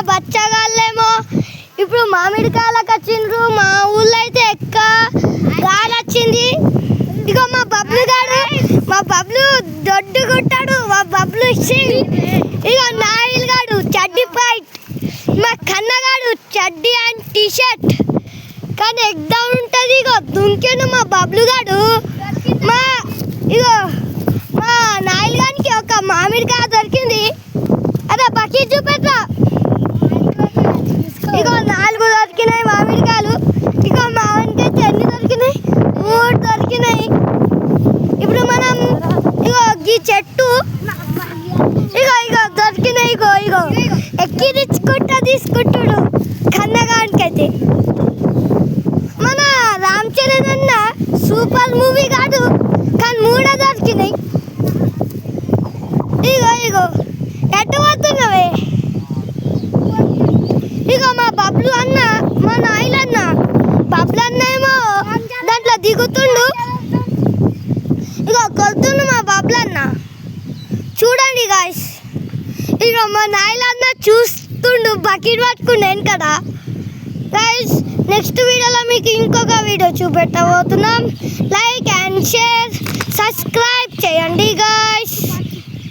బచ్చగాళ్ళేమో ఇప్పుడు మామిడికాయలకు వచ్చిండ్రు. మా ఊళ్ళో అయితే గాలి వచ్చింది. ఇగో మా బబ్లు దొడ్డు కొట్టాడు. మా బబ్లు ఇగో నాయిల్ గాడు చడ్డీ పాయింట్, మా కన్నగాడు చడ్డీ అండ్ టీషర్ట్. కానీ ఎగ్జామ్ ఉంటుంది. ఇగో దుంకెను మా బబ్లు గాడు. ఇగో మా నాయిల్ గానికి ఒక మామిడికాయ దొరికింది. అదే బకెట్ చూపెట్టా. ఇగో 4 దొరికినాయి మామిడికాయలు. ఇగో మామిడికాయ ఎన్ని దొరికినాయి? 3 దొరికినాయి. ఇప్పుడు మనం ఇగో ఈ చెట్టు ఇగో దొరికినాయి. ఇగో ఎక్కిరించుకుంటా తీసుకుంటాడు కన్నగానికైతే. మన రామ్ చరణ్ అన్న సూపర్ మూవీ కాదు, కానీ 3 దొరికినాయి. ఇగో ఎట్టు పోతున్నావే? ఇగో మా బబ్లు అన్న, మా నాయన అన్న, బబ్లు అన్న ఏమో దాంట్లో దిగుతుండు. ఇగో కొలుతుండు మా బబ్లు అన్న. చూడండి గాయస్, ఇగో మా నాయన అన్న చూస్తుండు బకెట్ పట్టుకుండు కదా. గాయస్ నెక్స్ట్ వీడియోలో మీకు ఇంకొక వీడియో చూపెట్టబోతున్నాం. లైక్ అండ్ షేర్, సబ్స్క్రైబ్ చేయండి గాయస్.